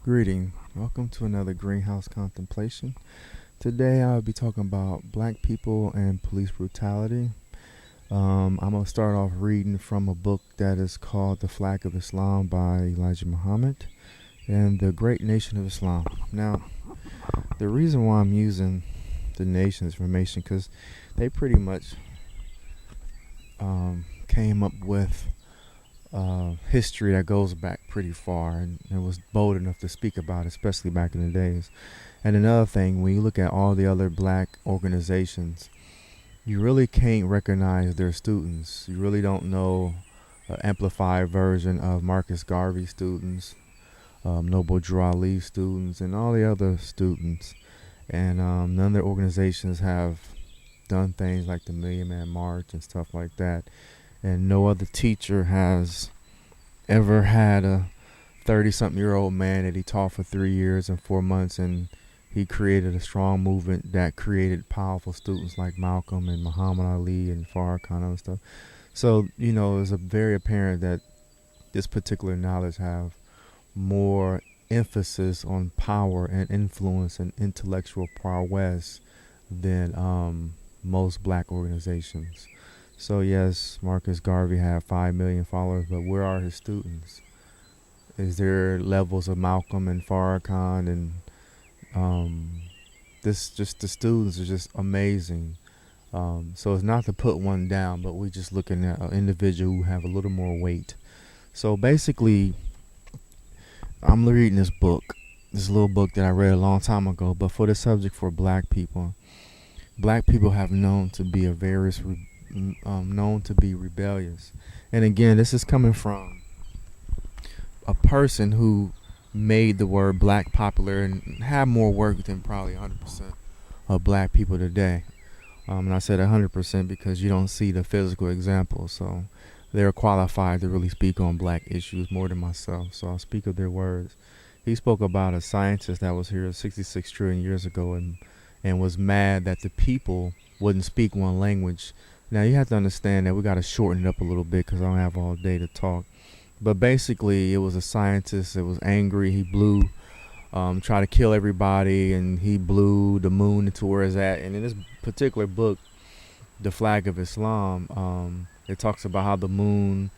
Greeting. Welcome to another Greenhouse Contemplation. Today I'll be talking about black people and police brutality. I'm going to start off reading from a book that is called The Flag of Islam by Elijah Muhammad and the Great Nation of Islam. Now, the reason why I'm using the nation's information because they pretty much came up with history that goes back pretty far and was bold enough to speak about, especially back in the days. And another thing, when you look at all the other black organizations, you really can't recognize their students. You really don't know an amplified version of Marcus Garvey students, Noble Drew Ali students, and all the other students. And none of their organizations have done things like the Million Man March and stuff like that. And no other teacher has ever had a 30-something-year-old man that he taught for 3 years and 4 months, and he created a strong movement that created powerful students like Malcolm and Muhammad Ali and Farrakhan and stuff. So, it's very apparent that this particular knowledge have more emphasis on power and influence and intellectual prowess than most black organizations. So yes, Marcus Garvey had 5 million followers, but where are his students? Is there levels of Malcolm and Farrakhan and just the students are just amazing. So it's not to put one down, but we're just looking at an individual who have a little more weight. So basically, I'm reading this little book that I read a long time ago, but for the subject for black people have known to be known to be rebellious. And again, this is coming from a person who made the word black popular and had more work than probably 100% of black people today. And I said 100% because you don't see the physical example. So they're qualified to really speak on black issues more than myself. So I'll speak of their words. He spoke about a scientist that was here 66 trillion years ago and was mad that the people wouldn't speak one language. Now, you have to understand that we got to shorten it up a little bit because I don't have all day to talk. But basically, it was a scientist that was angry. He tried to kill everybody, and he blew the moon into where it's at. And in this particular book, The Flag of Islam, it talks about how the moon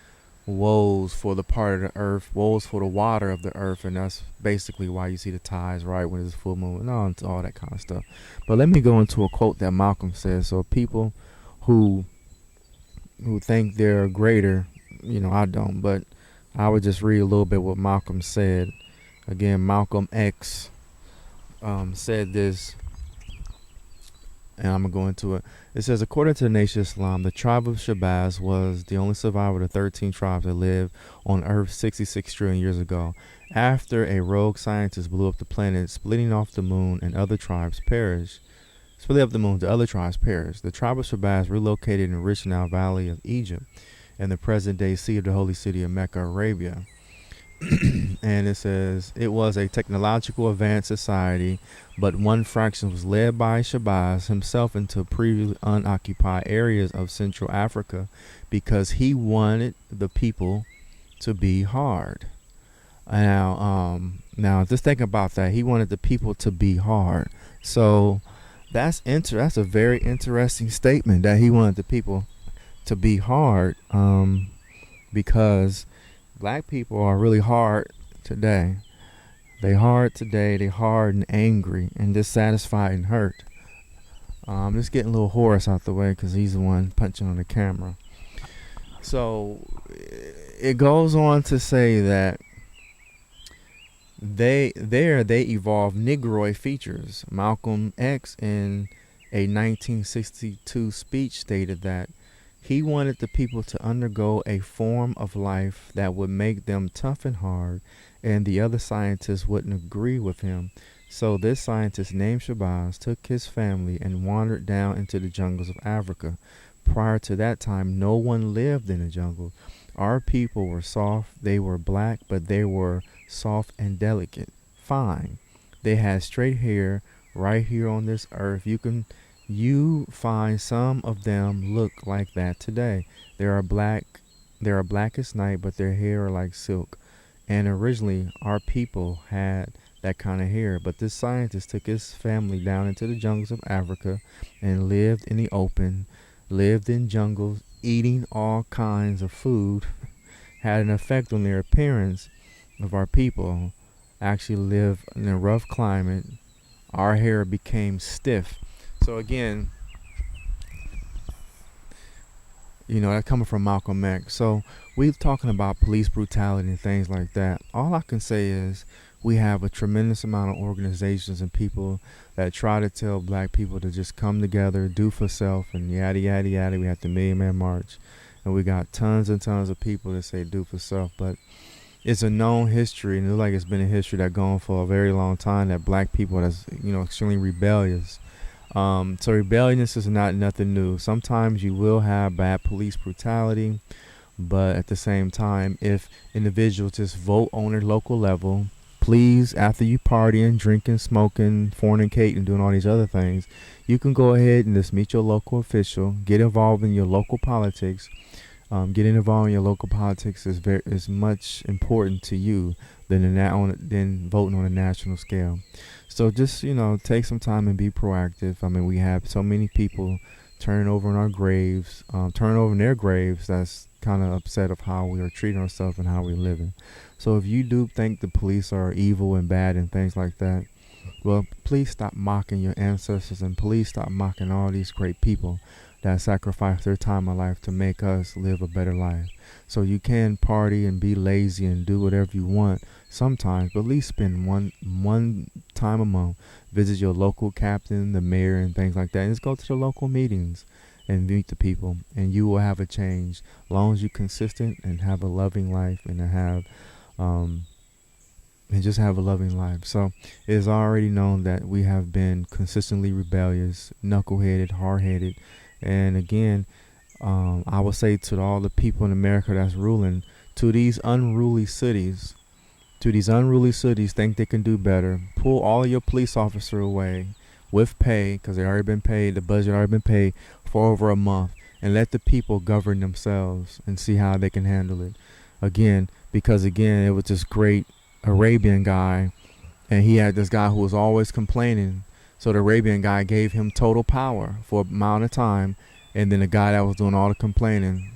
woes for the part of the earth, woes for the water of the earth, and that's basically why you see the tides right when it's full moon and all that kind of stuff. But let me go into a quote that Malcolm says. So people who think they're greater, I don't, but I would just read a little bit what Malcolm said. Again, Malcolm X said this, and I'm going to go into it. It says, according to the Nation of Islam, the tribe of Shabazz was the only survivor of the 13 tribes that lived on Earth 66 trillion years ago. After a rogue scientist blew up the planet, splitting off the moon, and other tribes perished. Split up the moon, the other tribes perished. The tribe of Shabazz relocated in the rich Nile Valley of Egypt and the present-day seat of the holy city of Mecca, Arabia. And it says, it was a technological advanced society, but one fraction was led by Shabazz himself into previously unoccupied areas of Central Africa because he wanted the people to be hard. Now just think about that. He wanted the people to be hard. So that's a very interesting statement that he wanted the people to be hard, because black people are really hard today. They hard and angry and dissatisfied and hurt. I'm just getting a little Horace out the way because he's the one punching on the camera. So it goes on to say that they evolved Negroid features. Malcolm X in a 1962 speech stated that he wanted the people to undergo a form of life that would make them tough and hard, and the other scientists wouldn't agree with him. So this scientist named Shabazz took his family and wandered down into the jungles of Africa. Prior to that time, no one lived in the jungle. Our people were soft. They were black, but they were soft and delicate. Fine. They had straight hair right here on this earth. You find some of them look like that today. They are black as night, but their hair are like silk. And originally, our people had that kind of hair, but this scientist took his family down into the jungles of Africa and lived in the open, lived in jungles, eating all kinds of food, had an effect on their appearance of our people. Actually, live in a rough climate. Our hair became stiff. So again, that coming from Malcolm X. So we talking about police brutality and things like that. All I can say is we have a tremendous amount of organizations and people that try to tell black people to just come together, do for self, and yada yada yada. We have the Million Man March, and we got tons and tons of people that say do for self. But it's a known history, and it looks like it's been a history that gone for a very long time, that black people that's extremely rebellious. So rebelliousness is not nothing new. Sometimes you will have bad police brutality, but at the same time, if individuals just vote on their local level, please, after you partying, drinking, smoking, fornicating, doing all these other things, you can go ahead and just meet your local official, get involved in your local politics. Getting involved in your local politics is much important to you than voting on a national scale. So just take some time and be proactive. I mean, we have so many people turning over in our graves, turning over in their graves. That's kind of upset of how we are treating ourselves and how we're living. So if you do think the police are evil and bad and things like that, well, please stop mocking your ancestors, and please stop mocking all these great people that sacrifice their time of life to make us live a better life. So you can party and be lazy and do whatever you want sometimes, but at least spend one time a month, visit your local captain, the mayor, and things like that, and just go to the local meetings and meet the people, and you will have a change. As long as you're consistent and have a loving life and just have a loving life. So it is already known that we have been consistently rebellious, knuckleheaded, hard-headed, and again, I will say to all the people in America that's ruling, to these unruly cities, think they can do better. Pull all of your police officer away with pay, because they already been paid. The budget already been paid for over a month, and let the people govern themselves and see how they can handle it. Because it was this great Arabian guy, and he had this guy who was always complaining. So the Arabian guy gave him total power for an amount of time, and then the guy that was doing all the complaining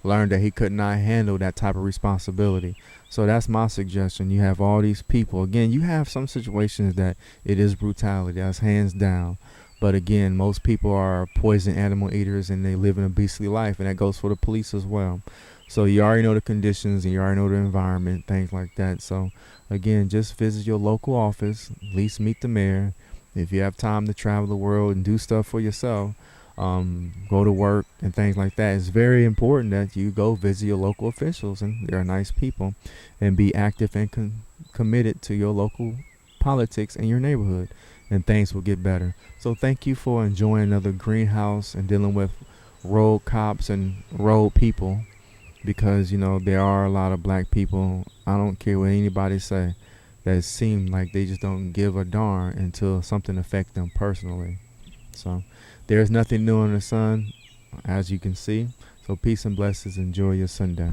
learned that he could not handle that type of responsibility. So that's my suggestion. You have all these people. Again, you have some situations that it is brutality. That's hands down. But again, most people are poison animal eaters, and they live an beastly life, and that goes for the police as well. So you already know the conditions, and you already know the environment, things like that. So again, just visit your local office, at least meet the mayor. If you have time to travel the world and do stuff for yourself, go to work and things like that, it's very important that you go visit your local officials, and they're nice people, and be active and committed to your local politics in your neighborhood, and things will get better. So thank you for enjoying another greenhouse and dealing with road cops and road people, because there are a lot of black people, I don't care what anybody say, that seem like they just don't give a darn until something affects them personally. So there's nothing new under the sun, as you can see. So peace and blessings. Enjoy your Sunday.